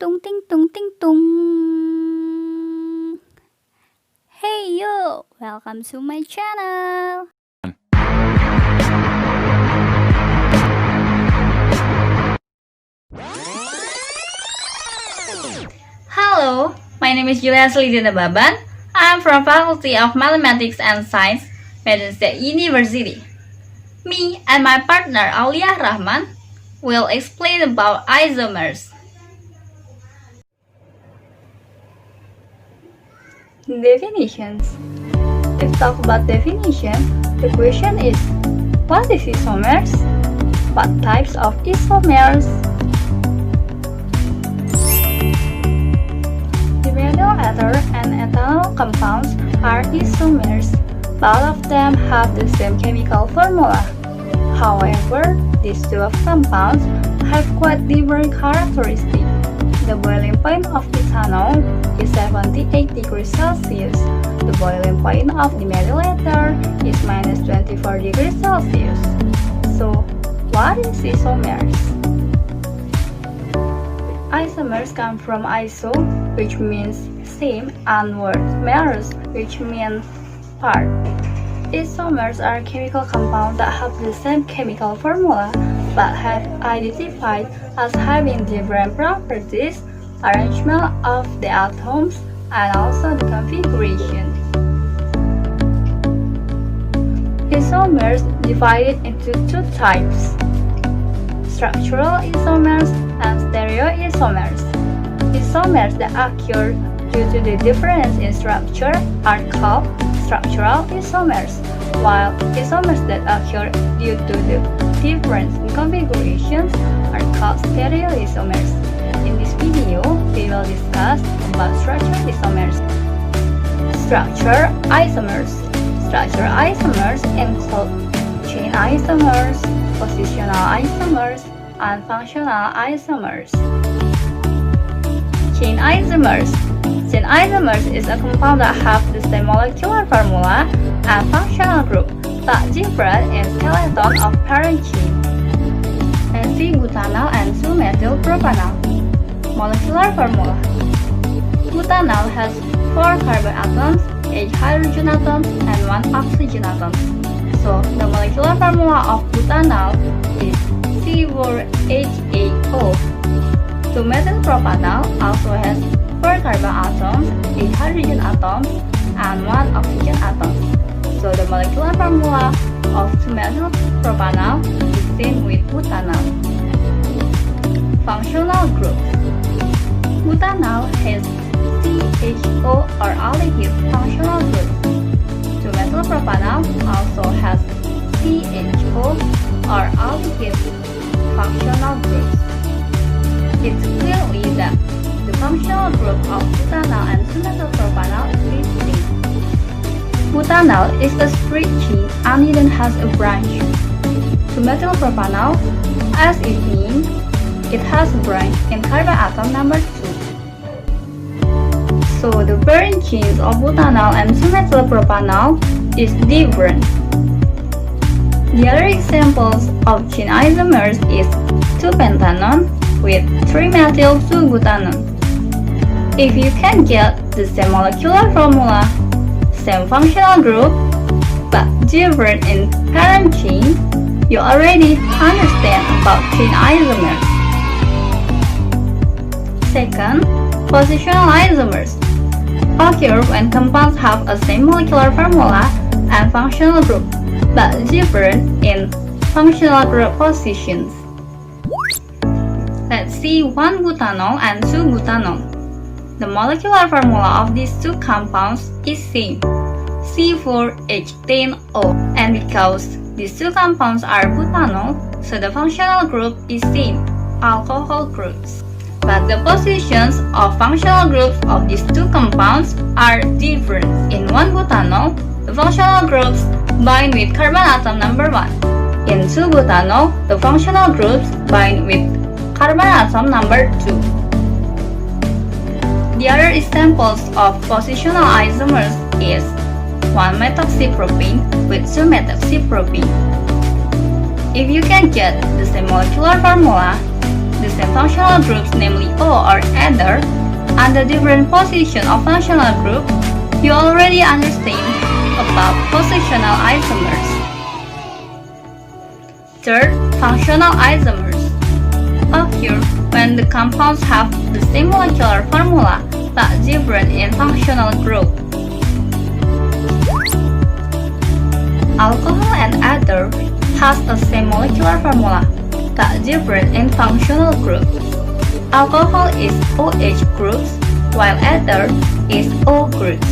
tung ting tung ting tung. Hey yo, welcome to my channel. Hello, my name is Julia Selidina Baban. I'm from Faculty of Mathematics and Science, Medan State University. Me and my partner Aulia Rahman will explain about isomers. Definitions. If talk about definition, the question is, what is isomers? What types of isomers? Dimethyl ether and ethanol compounds are isomers. Both of them have the same chemical formula. However, these two compounds have quite different characteristics. The boiling point of ethanol is 78 degrees Celsius. The boiling point of dimethyl ether is minus 24 degrees Celsius. So, what is isomers? Isomers come from iso, which means same, and word meros, which means part. Isomers are chemical compounds that have the same chemical formula but have identified as having different properties, arrangement of the atoms, and also the configuration. Isomers divided into two types: structural isomers and stereoisomers. Isomers that occur due to the difference in structure are called structural isomers, while isomers that occur due to the difference in configurations are called stereoisomers. In this video, we will discuss about structural isomers. Structure isomers. Structure isomers include chain isomers, positional isomers, and functional isomers. Chain isomers. Chain isomers is a compound that have the same molecular formula and functional group, but different in skeleton of parent chain. N,C-butanal and 2-methylpropanal. Molecular formula. Butanal has 4 carbon atoms, 8 hydrogen atoms, and 1 oxygen atom. So, the molecular formula of butanal is C4H8O. 2-methylpropanal also has 4 carbon atoms, 8 hydrogen atoms, and 1 oxygen atom. So the molecular formula of 2-methylpropanal is same with butanal. Functional group. Butanal has CHO or aldehyde functional group. 2-methylpropanal also has CHO or aldehyde functional groups. It's clearly that the functional group of butanal and 2-methylpropanal is same. Butanal is a straight chain and it has a branch. 2-methylpropanal, as it means, it has a branch in carbon atom number 2. So the parent chains of butanal and 2-methylpropanal is different. The other examples of chain isomers is 2-pentanone with 3-methyl-2-butanone. If you can get the same molecular formula, same functional group, but different in parent chain, you already understand about chain isomers. Second, positional isomers occur when compounds have a same molecular formula and functional group, but different in functional group positions. Let's see 1-butanol and 2-butanol. The molecular formula of these two compounds is same, C4H10O, and because these two compounds are butanol, so the functional group is same, alcohol groups. But the positions of functional groups of these two compounds are different. In 1-butanol, the functional groups bind with carbon atom number 1. In 2-butanol, the functional groups bind with carbon atom number 2. The other examples of positional isomers is 1-methoxypropane with 2-methoxypropane. If you can get the same molecular formula, the same functional groups, namely O or other, and the different position of functional group, you already understand about positional isomers. Third, functional isomers occur when the compounds have the same molecular formula but different in functional group. Alcohol and ether has the same molecular formula but different in functional group. Alcohol is OH groups while ether is O groups.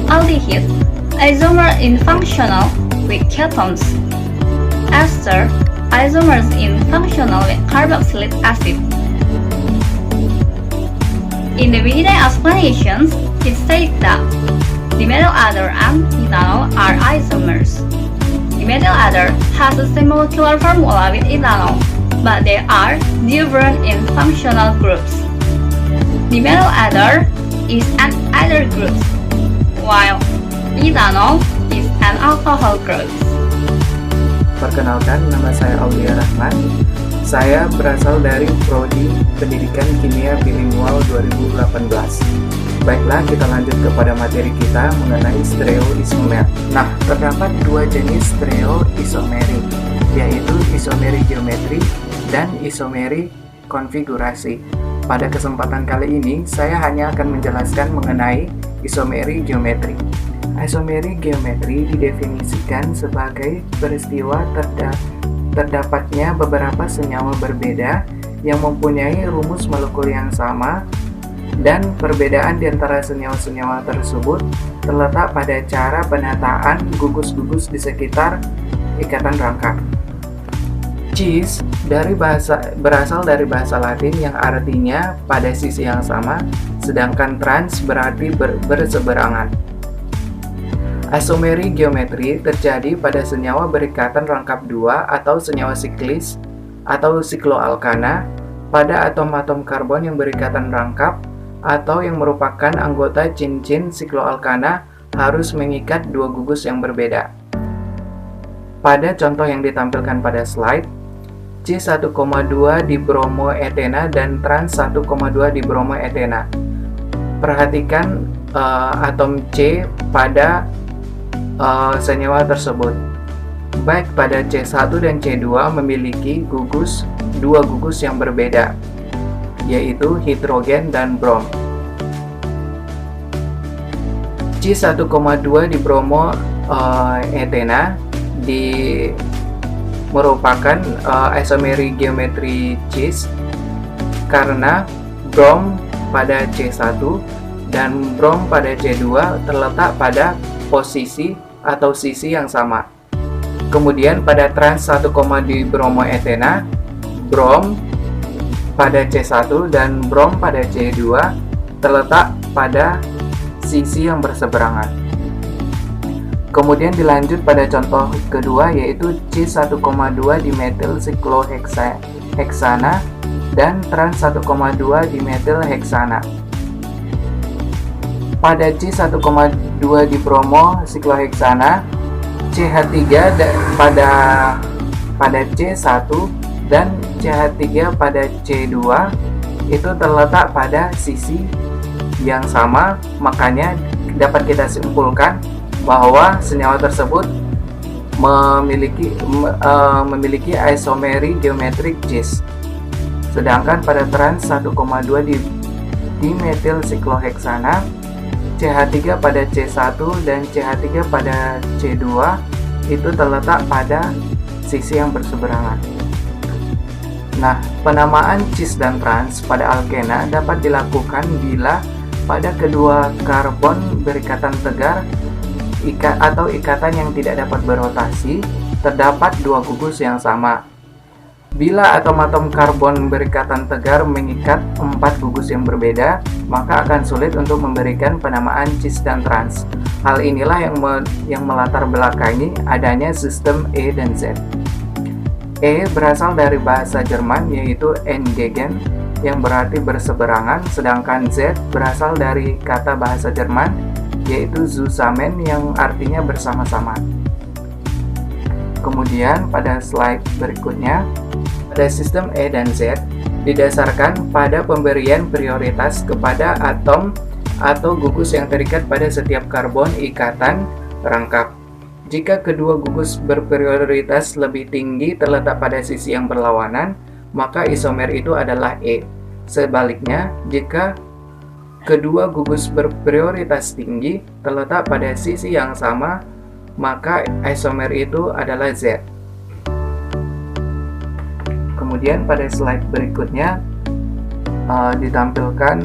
Aldehyde isomer in functional with ketones. Ester isomers in functional with carboxylic acid. In the beginning explanations, it says that dimethyl ether and ethanol are isomers. Dimethyl ether has the same molecular formula with ethanol, but they are different in functional groups. Dimethyl ether is an ether group, while ethanol is an alcohol group. Perkenalkan, nama saya Aulia Rahman. Saya berasal dari Prodi Pendidikan Kimia Bilingual 2018. Baiklah, kita lanjut kepada materi kita mengenai stereoisomer. Nah, terdapat dua jenis stereoisomeri, yaitu isomeri geometri dan isomeri konfigurasi. Pada kesempatan kali ini, saya hanya akan menjelaskan mengenai isomeri geometri. Isomeri geometri didefinisikan sebagai peristiwa terdapatnya beberapa senyawa berbeda yang mempunyai rumus molekul yang sama, dan perbedaan di antara senyawa-senyawa tersebut terletak pada cara penataan gugus-gugus di sekitar ikatan rangka. Cis berasal dari bahasa Latin yang artinya pada sisi yang sama, sedangkan trans berarti berseberangan. Isomeri geometri terjadi pada senyawa berikatan rangkap 2 atau senyawa siklis atau sikloalkana pada atom-atom karbon yang berikatan rangkap atau yang merupakan anggota cincin sikloalkana harus mengikat dua gugus yang berbeda. Pada contoh yang ditampilkan pada slide, C1,2 dibromoetena dan trans 1,2 dibromoetena. Perhatikan atom C pada senyawa tersebut. Baik pada C1 dan C2 memiliki dua gugus yang berbeda, yaitu hidrogen dan brom. C1,2 dibromoetena merupakan isomeri geometri cis karena brom pada C1 dan brom pada C2 terletak pada posisi atau sisi yang sama. Kemudian pada trans 1, dibromoetena, brom pada C1 dan brom pada C2 terletak pada sisi yang berseberangan. Kemudian dilanjut pada contoh kedua, yaitu C1,2 dimetil sikloheksana dan trans 1,2 dimetil heksana. Pada C1,2 dibromo sikloheksana, CH3 pada C1 dan CH3 pada C2 itu terletak pada sisi yang sama, makanya dapat kita simpulkan bahwa senyawa tersebut memiliki isomeri geometrik cis. Sedangkan pada trans 1,2 dimetil sikloheksana, CH3 pada C1 dan CH3 pada C2 itu terletak pada sisi yang berseberangan. Nah, penamaan cis dan trans pada alkena dapat dilakukan bila pada kedua karbon berikatan tegar atau ikatan yang tidak dapat berotasi terdapat dua gugus yang sama. Bila atom-atom karbon berikatan tegar mengikat 4 gugus yang berbeda, maka akan sulit untuk memberikan penamaan cis dan trans. Hal inilah yang melatar belakangi adanya sistem E dan Z. E berasal dari bahasa Jerman, yaitu entgegen, yang berarti berseberangan, sedangkan Z berasal dari kata bahasa Jerman, yaitu zusammen, yang artinya bersama-sama. Kemudian pada slide berikutnya, pada sistem E dan Z, didasarkan pada pemberian prioritas kepada atom atau gugus yang terikat pada setiap karbon ikatan rangkap. Jika kedua gugus berprioritas lebih tinggi terletak pada sisi yang berlawanan, maka isomer itu adalah E. Sebaliknya, jika kedua gugus berprioritas tinggi terletak pada sisi yang sama, maka isomer itu adalah Z. Kemudian pada slide berikutnya ditampilkan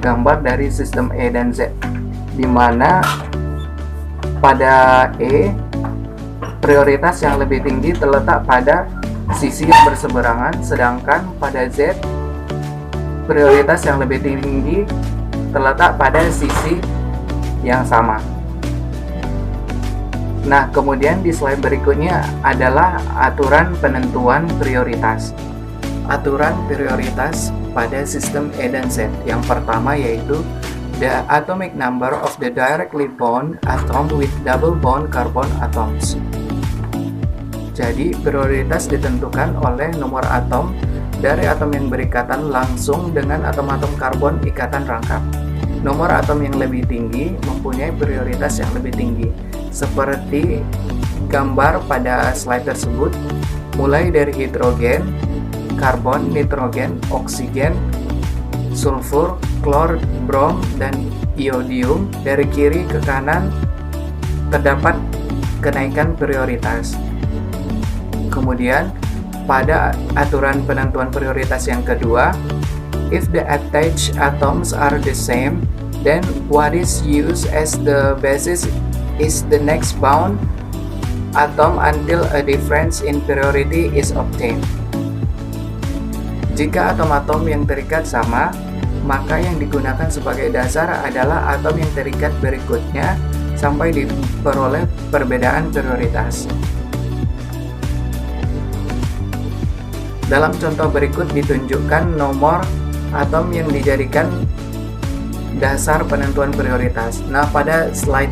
gambar dari sistem E dan Z, di mana pada E prioritas yang lebih tinggi terletak pada sisi yang berseberangan, sedangkan pada Z prioritas yang lebih tinggi terletak pada sisi yang sama. Nah, kemudian di slide berikutnya adalah aturan penentuan prioritas. Aturan prioritas pada sistem E dan Z. Yang pertama yaitu the atomic number of the directly bound atom with double bound carbon atoms. Jadi, prioritas ditentukan oleh nomor atom dari atom yang berikatan langsung dengan atom-atom karbon ikatan rangkap. Nomor atom yang lebih tinggi mempunyai prioritas yang lebih tinggi, seperti gambar pada slide tersebut, mulai dari hidrogen, karbon, nitrogen, oksigen, sulfur, klor, brom, dan iodium. Dari kiri ke kanan terdapat kenaikan prioritas. Kemudian pada aturan penentuan prioritas yang kedua, if the attached atoms are the same, then what is used as the basis is the next bound atom until a difference in priority is obtained. Jika atom-atom yang terikat sama, maka yang digunakan sebagai dasar adalah atom yang terikat berikutnya sampai diperoleh perbedaan prioritas. Dalam contoh berikut ditunjukkan nomor atom yang dijadikan dasar penentuan prioritas. Nah, pada slide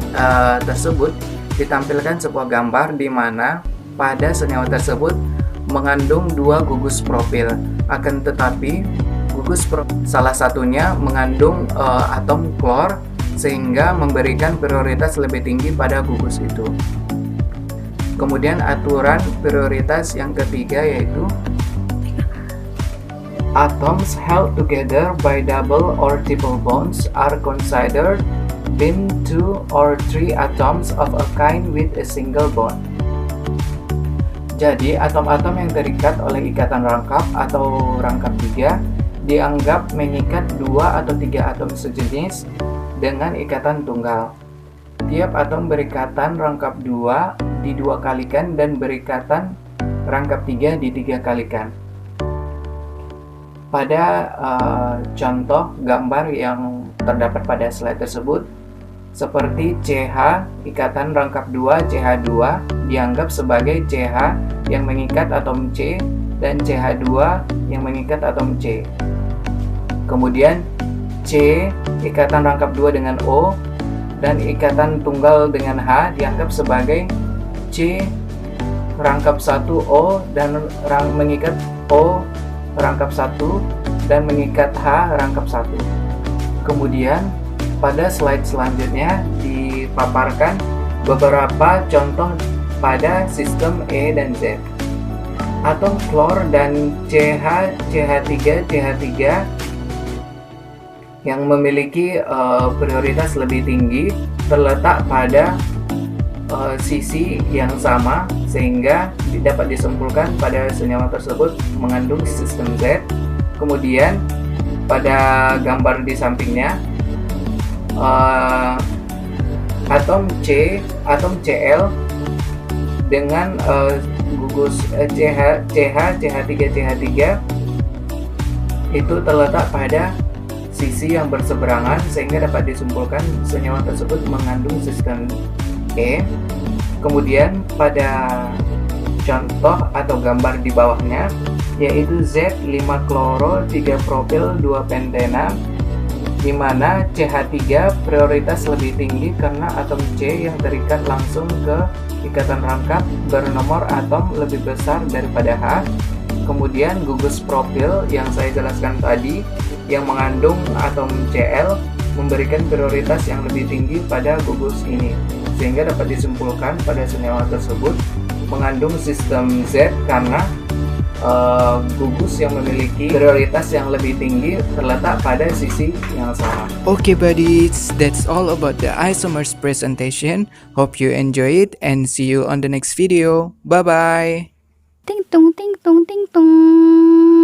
tersebut ditampilkan sebuah gambar di mana pada senyawa tersebut mengandung dua gugus propil. Akan tetapi salah satunya mengandung atom klor, sehingga memberikan prioritas lebih tinggi pada gugus itu. Kemudian aturan prioritas yang ketiga yaitu atoms held together by double or triple bonds are considered being two or three atoms of a kind with a single bond. Jadi, atom-atom yang terikat oleh ikatan rangkap atau rangkap tiga dianggap mengikat dua atau tiga atom sejenis dengan ikatan tunggal. Tiap atom berikatan rangkap dua didua kalikan dan berikatan rangkap tiga ditiga kalikan. Pada contoh gambar yang terdapat pada slide tersebut, seperti CH ikatan rangkap 2 CH2 dianggap sebagai CH yang mengikat atom C dan CH2 yang mengikat atom C. Kemudian C ikatan rangkap 2 dengan O dan ikatan tunggal dengan H dianggap sebagai C rangkap 1 O dan mengikat O rangkap 1 dan mengikat H rangkap 1. Kemudian pada slide selanjutnya dipaparkan beberapa contoh pada sistem E dan Z. Atom klor dan CH, CH3, CH3 yang memiliki prioritas lebih tinggi terletak pada sisi yang sama, sehingga dapat disimpulkan pada senyawa tersebut mengandung sistem Z. Kemudian pada gambar di sampingnya atom C, atom Cl dengan gugus CH, CH3, CH3 itu terletak pada sisi yang berseberangan, sehingga dapat disimpulkan senyawa tersebut mengandung sistem E. Kemudian pada contoh atau gambar di bawahnya yaitu Z 5 kloro 3 propil 2 pentena, di mana CH3 prioritas lebih tinggi karena atom C yang terikat langsung ke ikatan rangkap bernomor atom lebih besar daripada H. Kemudian gugus propil yang saya jelaskan tadi yang mengandung atom Cl memberikan prioritas yang lebih tinggi pada gugus ini, sehingga dapat disimpulkan pada senyawa tersebut mengandung sistem Z karena gugus yang memiliki prioritas yang lebih tinggi terletak pada sisi yang sama. Okay buddies, that's all about the isomers presentation. Hope you enjoy it and see you on the next video. Bye bye. Ting tung ting tung ting tung.